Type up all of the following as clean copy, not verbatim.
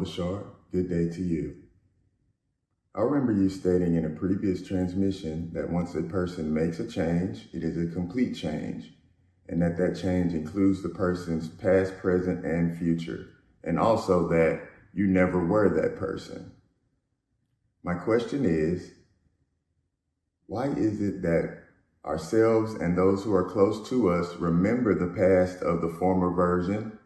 Bashar. Good day to you. I remember you stating in a previous transmission that once a person makes a change, it is a complete change, and that change includes the person's past, present, and future, and also that you never were that person. My question is, why is it that ourselves and those who are close to us remember the past of the former version,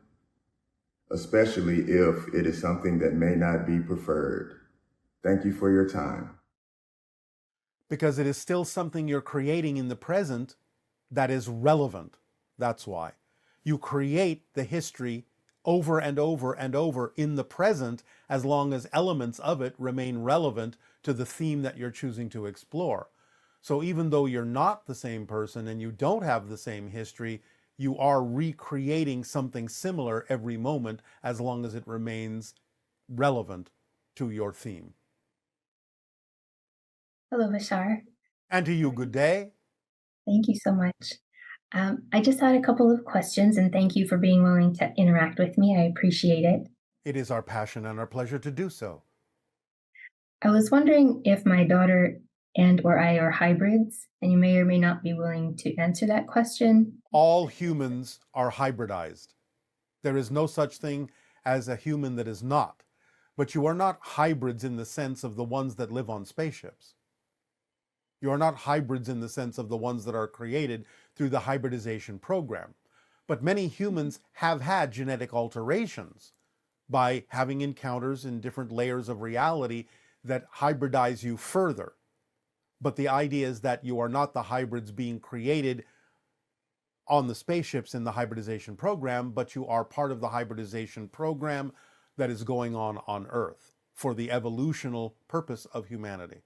especially if it is something that may not be preferred? Thank you for your time. Because it is still something you're creating in the present that is relevant. That's why. You create the history over and over and over in the present as long as elements of it remain relevant to the theme that you're choosing to explore. So even though you're not the same person and you don't have the same history, you are recreating something similar every moment as long as it remains relevant to your theme. Hello, Bashar. And to you, good day. Thank you so much. I just had a couple of questions, and thank you for being willing to interact with me. I appreciate it. It is our passion and our pleasure to do so. I was wondering if my daughter and or I are hybrids, and you may or may not be willing to answer that question. All humans are hybridized. There is no such thing as a human that is not. But you are not hybrids in the sense of the ones that live on spaceships. You are not hybrids in the sense of the ones that are created through the hybridization program. But many humans have had genetic alterations by having encounters in different layers of reality that hybridize you further. But the idea is that you are not the hybrids being created on the spaceships in the hybridization program, but you are part of the hybridization program that is going on Earth for the evolutional purpose of humanity.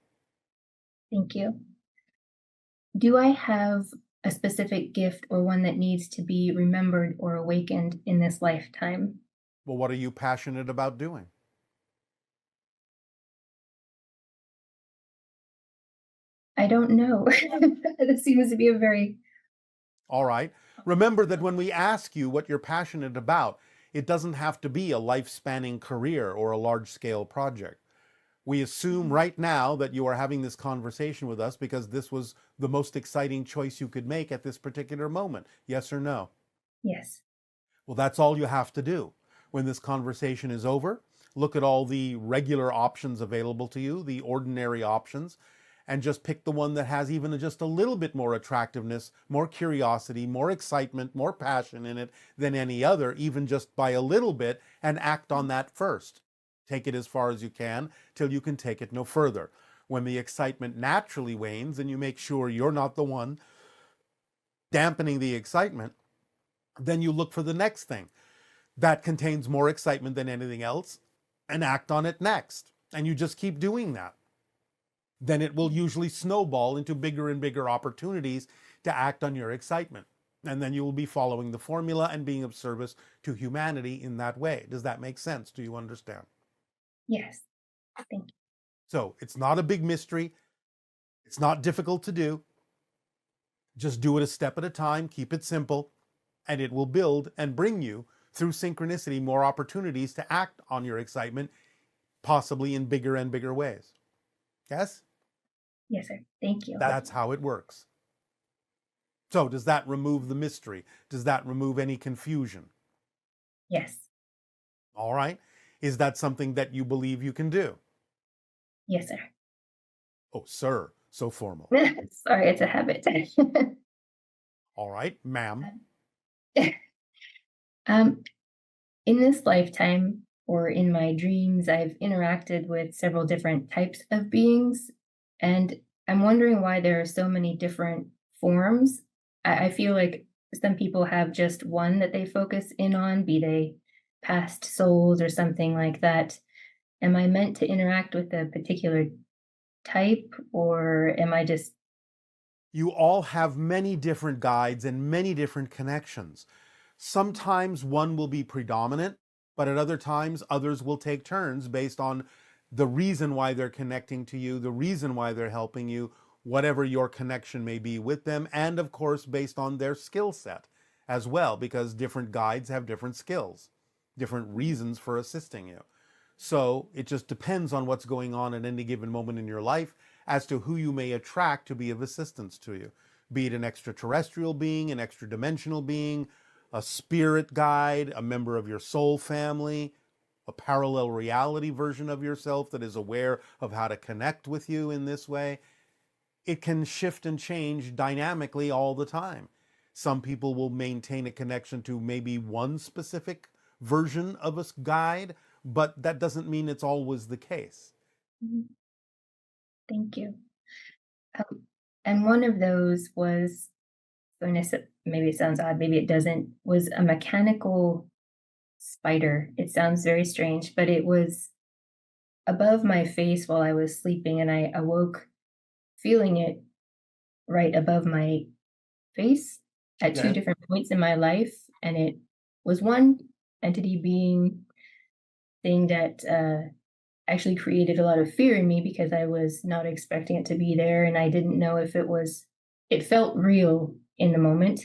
Thank you. Do I have a specific gift or one that needs to be remembered or awakened in this lifetime? Well, what are you passionate about doing? I don't know. This seems to be a very... All right. Remember that when we ask you what you're passionate about, it doesn't have to be a life-spanning career or a large-scale project. We assume right now that you are having this conversation with us because this was the most exciting choice you could make at this particular moment. Yes or no? Yes. Well, that's all you have to do. When this conversation is over, look at all the regular options available to you, the ordinary options, and just pick the one that has even just a little bit more attractiveness, more curiosity, more excitement, more passion in it than any other, even just by a little bit, and act on that first. Take it as far as you can till you can take it no further. When the excitement naturally wanes and you make sure you're not the one dampening the excitement, then you look for the next thing that contains more excitement than anything else and act on it next. And you just keep doing that. Then it will usually snowball into bigger and bigger opportunities to act on your excitement. And then you will be following the formula and being of service to humanity in that way. Does that make sense? Do you understand? Yes. Thank you. So it's not a big mystery. It's not difficult to do. Just do it a step at a time. Keep it simple. And it will build and bring you, through synchronicity, more opportunities to act on your excitement, possibly in bigger and bigger ways. Yes? Yes, sir. Thank you. That's how it works. So does that remove the mystery? Does that remove any confusion? Yes. All right. Is that something that you believe you can do? Yes, sir. Oh, sir. So formal. Sorry, it's a habit. All right, ma'am. In this lifetime or in my dreams, I've interacted with several different types of beings, and I'm wondering why there are so many different forms. I feel like some people have just one that they focus in on, be they past souls or something like that. Am I meant to interact with a particular type, or am I just... You all have many different guides and many different connections. Sometimes one will be predominant, but at other times others will take turns based on the reason why they're connecting to you, the reason why they're helping you, whatever your connection may be with them, and of course based on their skill set as well, because different guides have different skills, different reasons for assisting you. So it just depends on what's going on at any given moment in your life as to who you may attract to be of assistance to you. Be it an extraterrestrial being, an extra dimensional being, a spirit guide, a member of your soul family, a parallel reality version of yourself that is aware of how to connect with you in this way. It can shift and change dynamically all the time. Some people will maintain a connection to maybe one specific version of a guide, but that doesn't mean it's always the case. Mhm. Thank you. And one of those was, maybe it sounds odd, maybe it doesn't, was a mechanical spider. It sounds very strange, but it was above my face while I was sleeping, and I awoke feeling it right above my face at two Okay. different points in my life. And it was one entity being thing that actually created a lot of fear in me because I was not expecting it to be there. And I didn't know if it felt real in the moment.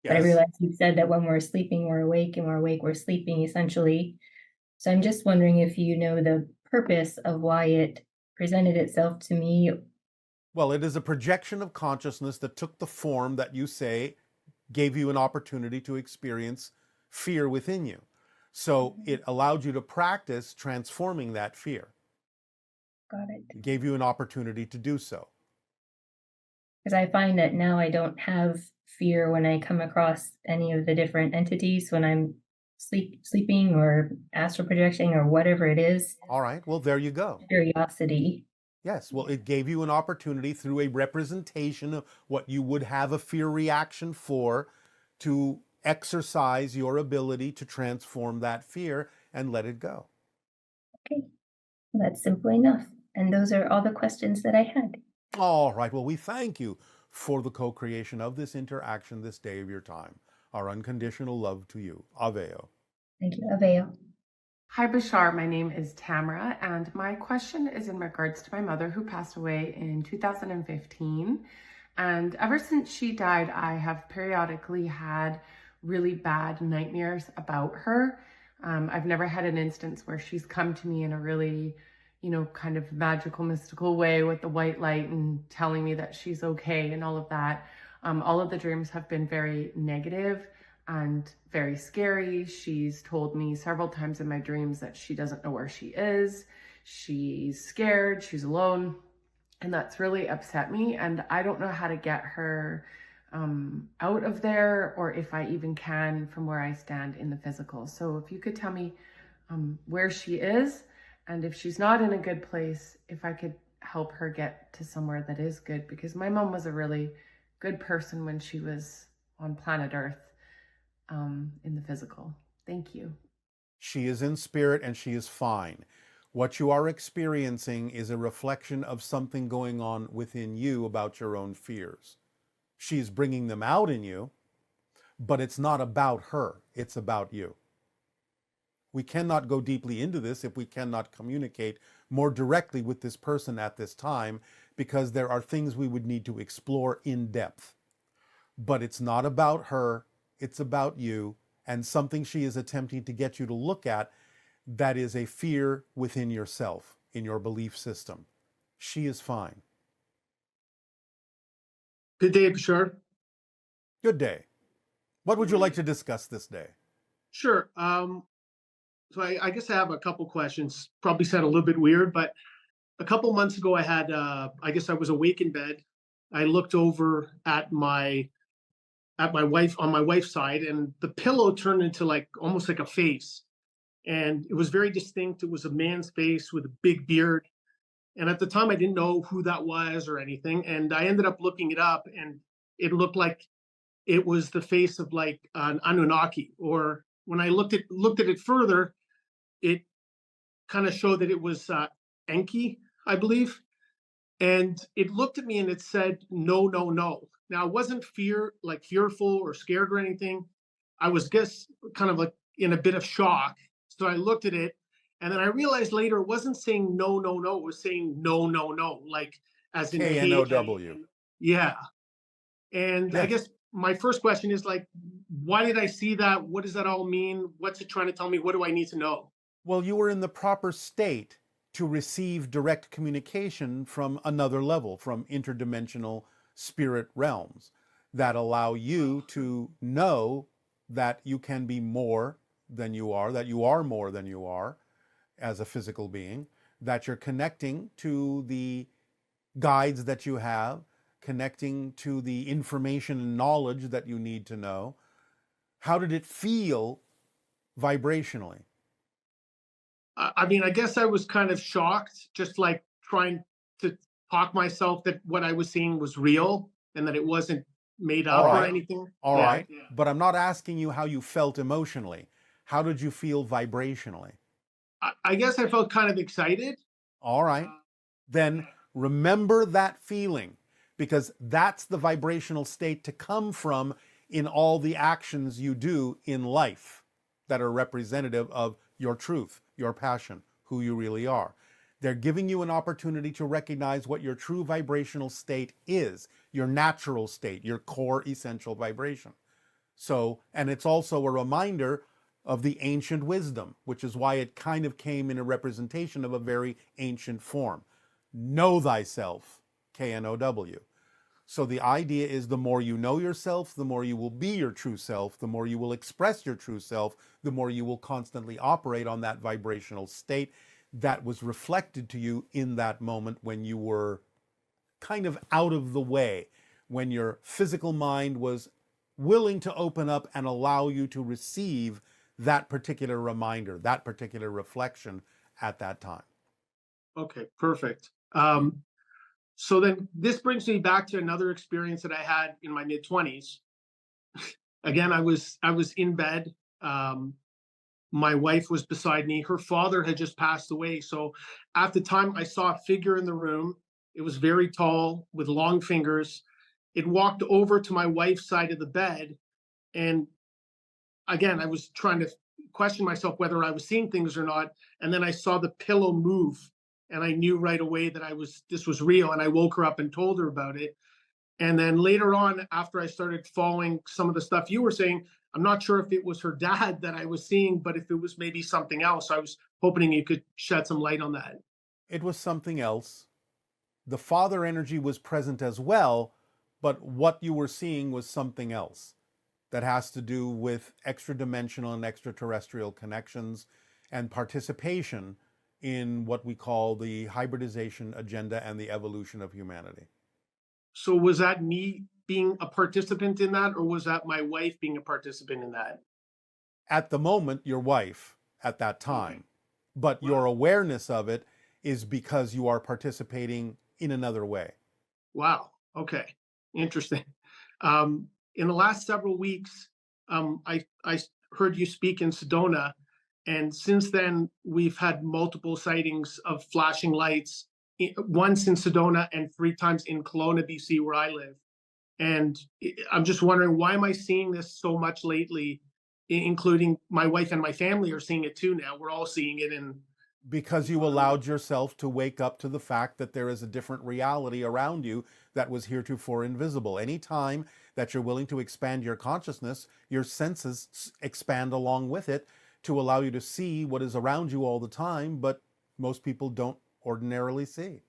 But I Yes. realized you said that when we're sleeping, we're awake, and we're awake, we're sleeping, essentially. So I'm just wondering if you know the purpose of why it presented itself to me. Well, it is a projection of consciousness that took the form that you say gave you an opportunity to experience fear within you. So it allowed you to practice transforming that fear. Got it. It gave you an opportunity to do so. Because I find that now I don't have fear when I come across any of the different entities when I'm sleeping or astral projecting or whatever it is. All right, well, there you go. Curiosity. Yes, well, it gave you an opportunity through a representation of what you would have a fear reaction for to exercise your ability to transform that fear and let it go. Okay, well, that's simple enough. And those are all the questions that I had. All right, well, we thank you for the co creation of this interaction this day of your time. Our unconditional love to you. Aveo. Thank you. Avail. Hi, Bashar. My name is Tamara, and my question is in regards to my mother who passed away in 2015. And ever since she died, I have periodically had really bad nightmares about her. I've never had an instance where she's come to me in a really, kind of magical, mystical way with the white light and telling me that she's okay and all of that. All of the dreams have been very negative and very scary. She's told me several times in my dreams that she doesn't know where she is. She's scared, she's alone, and that's really upset me. And I don't know how to get her out of there, or if I even can from where I stand in the physical. So if you could tell me where she is, and if she's not in a good place, if I could help her get to somewhere that is good, because my mom was a really good person when she was on planet Earth. In the physical. Thank you. She is in spirit and she is fine. What you are experiencing is a reflection of something going on within you about your own fears. She's bringing them out in you, but it's not about her, it's about you. We cannot go deeply into this if we cannot communicate more directly with this person at this time, because there are things we would need to explore in depth. But it's not about her, it's about you, and something she is attempting to get you to look at that is a fear within yourself, in your belief system. She is fine. Good day, Bashar. Good day. What would you like to discuss this day? Sure. So I guess I have a couple questions. Probably sound a little bit weird, but a couple months ago, I guess I was awake in bed. I looked over at my wife on my wife's side, and the pillow turned into like almost like a face, and it was very distinct. It was a man's face with a big beard, and at the time, I didn't know who that was or anything. And I ended up looking it up, and it looked like it was the face of like an Anunnaki. Or when I looked at it further, it kind of showed that it was Enki, I believe. And it looked at me and it said, "No, no, no." Now, I wasn't fearful or scared or anything. I was just kind of like in a bit of shock. So I looked at it, and then I realized later it wasn't saying no, no, no. It was saying no, no, no, like as in K. KNOW. Yeah. And I Yes. guess my first question is like, why did I see that? What does that all mean? What's it trying to tell me? What do I need to know? Well, you were in the proper state to receive direct communication from another level, from interdimensional spirit realms that allow you to know that you can be more than you are, that you are more than you are as a physical being, that you're connecting to the guides that you have, connecting to the information and knowledge that you need to know. How did it feel vibrationally? I mean, I guess I was kind of shocked, just like trying to talk myself that what I was seeing was real and that it wasn't made All up or right. anything. All Yeah. right. But I'm not asking you how you felt emotionally. How did you feel vibrationally? I guess I felt kind of excited. All right. Then remember that feeling, because that's the vibrational state to come from in all the actions you do in life that are representative of your truth, your passion, who you really are. They're giving you an opportunity to recognize what your true vibrational state is, your natural state, your core essential vibration. So, and it's also a reminder of the ancient wisdom, which is why it kind of came in a representation of a very ancient form. Know thyself, K-N-O-W. So the idea is the more you know yourself, the more you will be your true self, the more you will express your true self, the more you will constantly operate on that vibrational state that was reflected to you in that moment when you were kind of out of the way, when your physical mind was willing to open up and allow you to receive that particular reminder, that particular reflection at that time. Okay, perfect. So then this brings me back to another experience that I had in my mid-20s. Again, I was in bed. My wife was beside me. Her father had just passed away. So at the time, I saw a figure in the room. It was very tall with long fingers. It walked over to my wife's side of the bed. And again, I was trying to question myself whether I was seeing things or not. And then I saw the pillow move, and I knew right away that this was real. And I woke her up and told her about it. And then later on, after I started following some of the stuff you were saying, I'm not sure if it was her dad that I was seeing, but if it was maybe something else. I was hoping you could shed some light on that. It was something else. The father energy was present as well, but what you were seeing was something else that has to do with extra-dimensional and extraterrestrial connections and participation in what we call the hybridization agenda and the evolution of humanity. So was that me being a participant in that, or was that my wife being a participant in that? At the moment, your wife at that time, but your awareness of it is because you are participating in another way. Wow. Okay. Interesting. In the last several weeks, I heard you speak in Sedona, and since then we've had multiple sightings of flashing lights. Once in Sedona and 3 times in Kelowna, BC, where I live. And I'm just wondering, why am I seeing this so much lately? Including my wife and my family are seeing it too now. We're all seeing it in. Because you allowed yourself to wake up to the fact that there is a different reality around you that was heretofore invisible. Anytime that you're willing to expand your consciousness, your senses expand along with it to allow you to see what is around you all the time, but most people don't ordinarily see.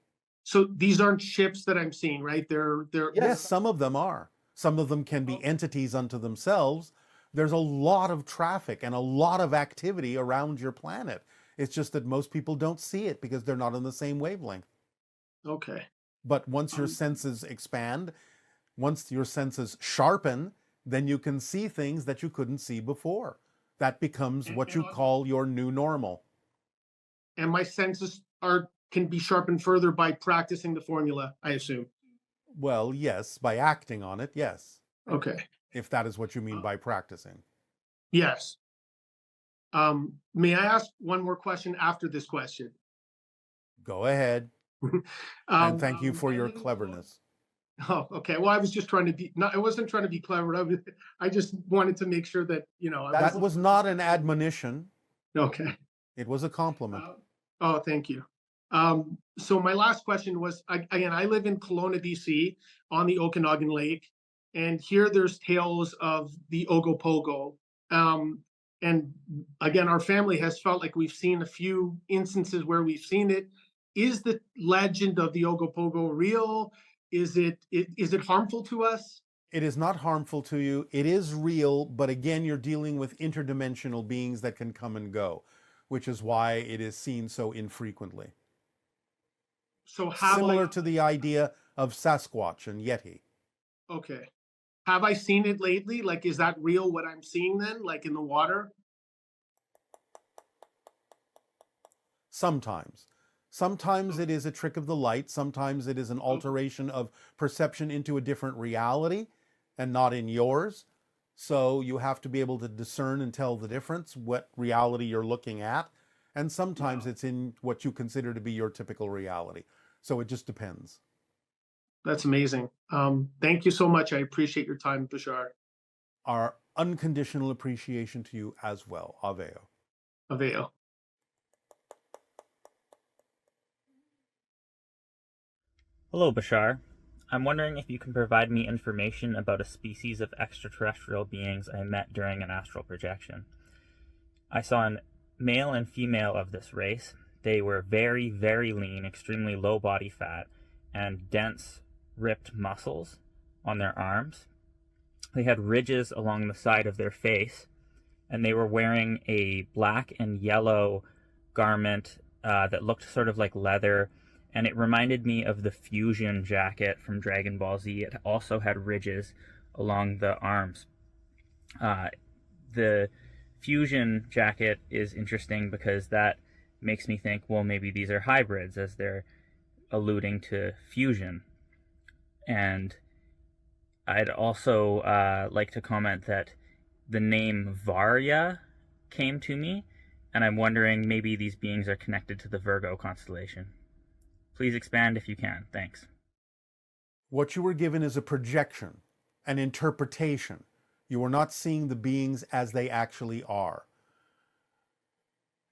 So these aren't ships that I'm seeing, right? They're Yes, some of them are. Some of them can be entities unto themselves. There's a lot of traffic and a lot of activity around your planet. It's just that most people don't see it because they're not on the same wavelength. Okay. But once your senses expand, once your senses sharpen, then you can see things that you couldn't see before. That becomes what you call your new normal. And my senses can be sharpened further by practicing the formula, I assume. Well, yes, by acting on it, yes. Okay. If that is what you mean by practicing. Yes. May I ask one more question after this question? Go ahead. And thank you for your cleverness. Oh, okay. Well, I was just trying to be, I wasn't trying to be clever. I just wanted to make sure that, That was not an admonition. Okay. It was a compliment. Oh, thank you. So my last question was, again, I live in Kelowna, BC, on the Okanagan Lake, and here there's tales of the Ogopogo. And again, our family has felt like we've seen a few instances where we've seen it. Is the legend of the Ogopogo real? Is it harmful to us? It is not harmful to you. It is real, but again, you're dealing with interdimensional beings that can come and go, which is why it is seen so infrequently. So Similar to the idea of Sasquatch and Yeti. okay. Have I seen it lately? Like, is that real what I'm seeing then, like in the water? Sometimes. Sometimes it is a trick of the light. Sometimes it is an alteration of perception into a different reality and not in yours. So you have to be able to discern and tell the difference, what reality you're looking at. And sometimes it's in what you consider to be your typical reality. So it just depends. That's amazing. Thank you so much. I appreciate your time, Bashar. Our unconditional appreciation to you as well. Aveo. Aveo. Hello, Bashar. I'm wondering if you can provide me information about a species of extraterrestrial beings I met during an astral projection. I saw a male and female of this race. They were very, very lean, extremely low body fat, and dense, ripped muscles on their arms. They had ridges along the side of their face, and they were wearing a black and yellow garment that looked sort of like leather, and it reminded me of the fusion jacket from Dragon Ball Z. It also had ridges along the arms. The fusion jacket is interesting because that makes me think, well, maybe these are hybrids, as they're alluding to fusion. And I'd also like to comment that the name Varya came to me, and I'm wondering maybe these beings are connected to the Virgo constellation. Please expand if you can. Thanks. What you were given is a projection, an interpretation. You are not seeing the beings as they actually are.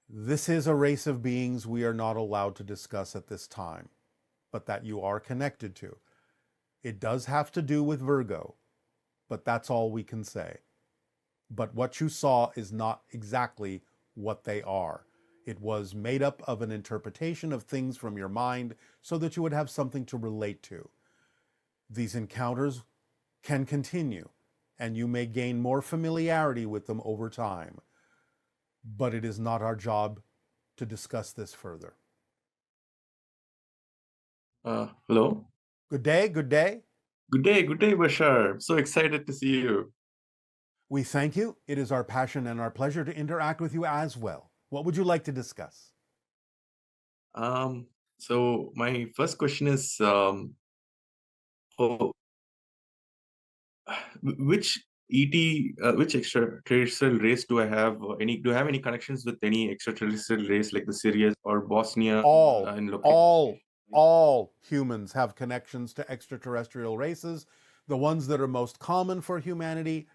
This is a race of beings we are not allowed to discuss at this time, but that you are connected to. It does have to do with Virgo, but that's all we can say. But what you saw is not exactly what they are. It was made up of an interpretation of things from your mind so that you would have something to relate to. These encounters can continue, and you may gain more familiarity with them over time. But it is not our job to discuss this further. Hello. Good day, good day. Good day, Bashar. So excited to see you. We thank you. It is our passion and our pleasure to interact with you as well. What would you like to discuss? So my first question is, oh, which which extraterrestrial race do I have? Do I have any connections with any extraterrestrial race like the Sirius or Bosnia in location? All humans have connections to extraterrestrial races. The ones that are most common for humanity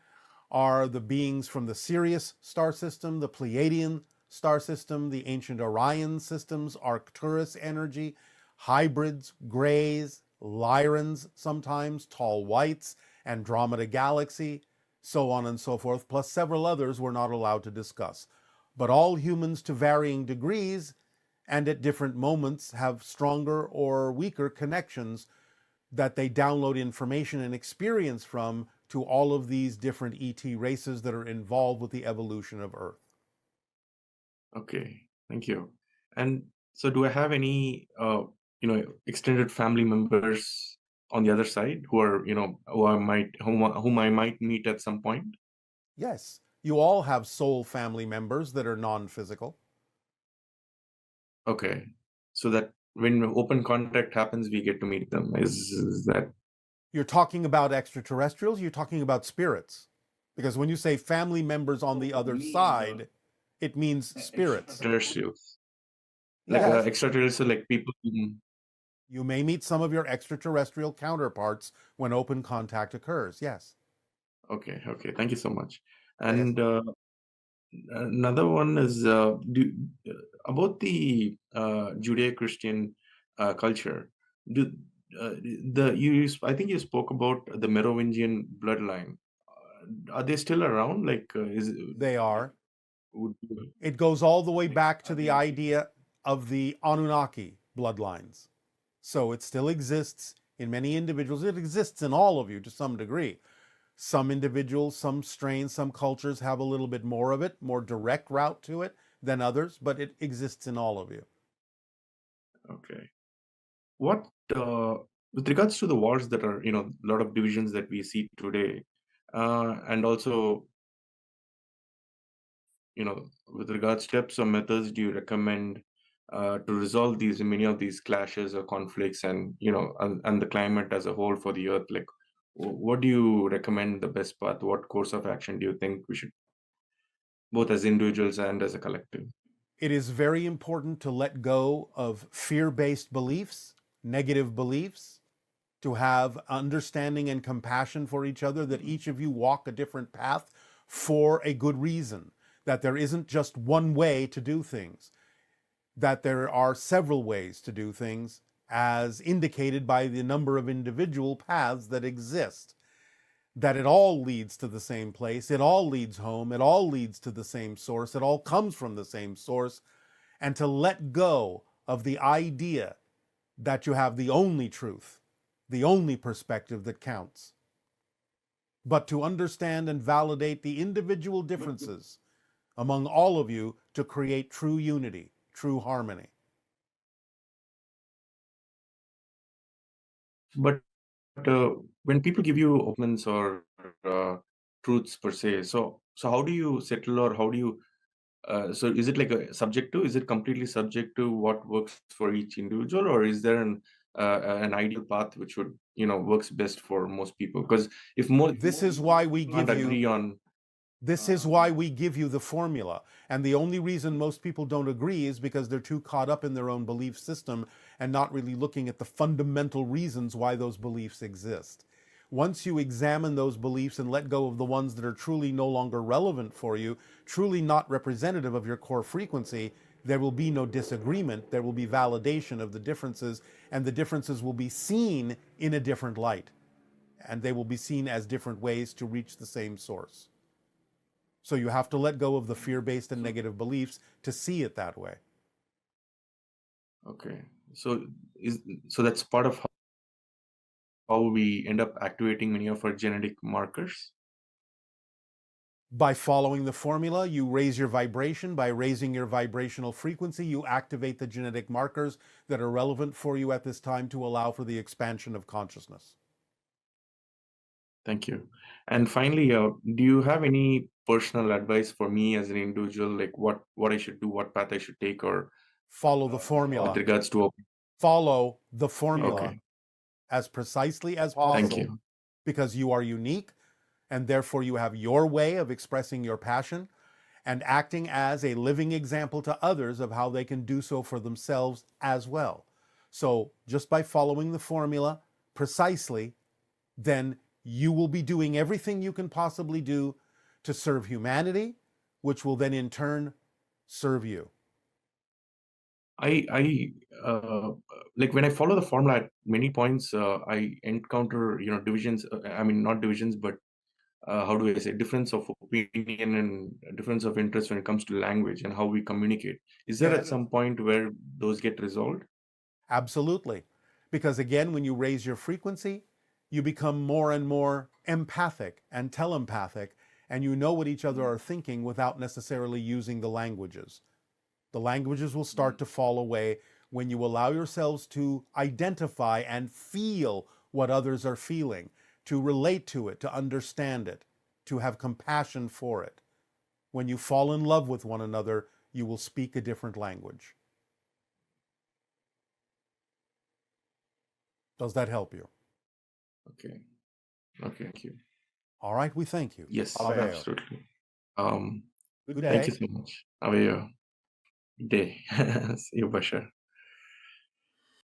are the beings from the Sirius star system, the Pleiadian star system, the ancient Orion systems, Arcturus energy, hybrids, grays, Lyrans sometimes, tall whites, Andromeda galaxy, so on and so forth, plus several others we're not allowed to discuss. But all humans to varying degrees and at different moments have stronger or weaker connections that they download information and experience from to all of these different ET races that are involved with the evolution of Earth. Okay, thank you. And so, do I have any, extended family members on the other side who are, whom I might meet at some point? Yes, you all have soul family members that are non-physical. Okay, so that when open contact happens, we get to meet them. Is that? You're talking about extraterrestrials, you're talking about spirits. Because when you say family members on the other side, it means spirits. Extraterrestrials. Yes. Extraterrestrial, like people. You may meet some of your extraterrestrial counterparts when open contact occurs, yes. Okay, thank you so much. And another one is about the Judeo-Christian culture. I think you spoke about the Merovingian bloodline. Are they still around? They are. would be It goes all the way like back to the idea of the Anunnaki bloodlines. So it still exists in many individuals. It exists in all of you to some degree. Some individuals, some strains, some cultures have a little bit more of it, more direct route to it than others, but it exists in all of you. okay. What with regards to the wars that are, a lot of divisions that we see today, and also, with regards steps or methods do you recommend to resolve many of these clashes or conflicts, and and the climate as a whole for the earth? Like, what do you recommend the best path? What course of action do you think we should, both as individuals and as a collective? It is very important to let go of fear-based beliefs, negative beliefs, to have understanding and compassion for each other, that each of you walk a different path for a good reason, that there isn't just one way to do things, that there are several ways to do things, as indicated by the number of individual paths that exist, that it all leads to the same place, it all leads home, it all leads to the same source, it all comes from the same source, and to let go of the idea that you have the only truth, the only perspective that counts, but to understand and validate the individual differences among all of you to create true unity, true harmony. But when people give you opinions or truths per se, so how do you settle, or how do you so is it like a subject to, is it completely subject to what works for each individual, or is there an ideal path which would, works best for most people? Because if more This is why we can't give you agree on This is why we give you the formula. And the only reason most people don't agree is because they're too caught up in their own belief system and not really looking at the fundamental reasons why those beliefs exist. Once you examine those beliefs and let go of the ones that are truly no longer relevant for you, truly not representative of your core frequency, there will be no disagreement. There will be validation of the differences, and the differences will be seen in a different light. And they will be seen as different ways to reach the same source. So you have to let go of the fear-based and negative beliefs to see it that way. okay, so that's part of how we end up activating many of our genetic markers. By following the formula, you raise your vibration. By raising your vibrational frequency, you activate the genetic markers that are relevant for you at this time to allow for the expansion of consciousness. Thank you. And finally, do you have any personal advice for me as an individual, like what I should do, what path I should take, or Follow the with formula. regards to Follow the formula okay, as precisely as thank possible, you. because you are unique, and therefore you have your way of expressing your passion and acting as a living example to others of how they can do so for themselves as well. So just by following the formula precisely, then you will be doing everything you can possibly do to serve humanity, which will then in turn serve you. I like when I follow the formula at many points, I encounter, divisions. I mean, not divisions, but how do I say, difference of opinion and difference of interest when it comes to language and how we communicate. Is there at Yes, some point where those get resolved? absolutely. Because again, when you raise your frequency, you become more and more empathic and telepathic, and you know what each other are thinking without necessarily using the languages. The languages will start to fall away when you allow yourselves to identify and feel what others are feeling, to relate to it, to understand it, to have compassion for it. When you fall in love with one another, you will speak a different language. Does that help you? Okay. Okay. Thank you. All right, we thank you. Yes, Aveo. absolutely. Good Thank you day. so much. Have a day. See you, Bashar.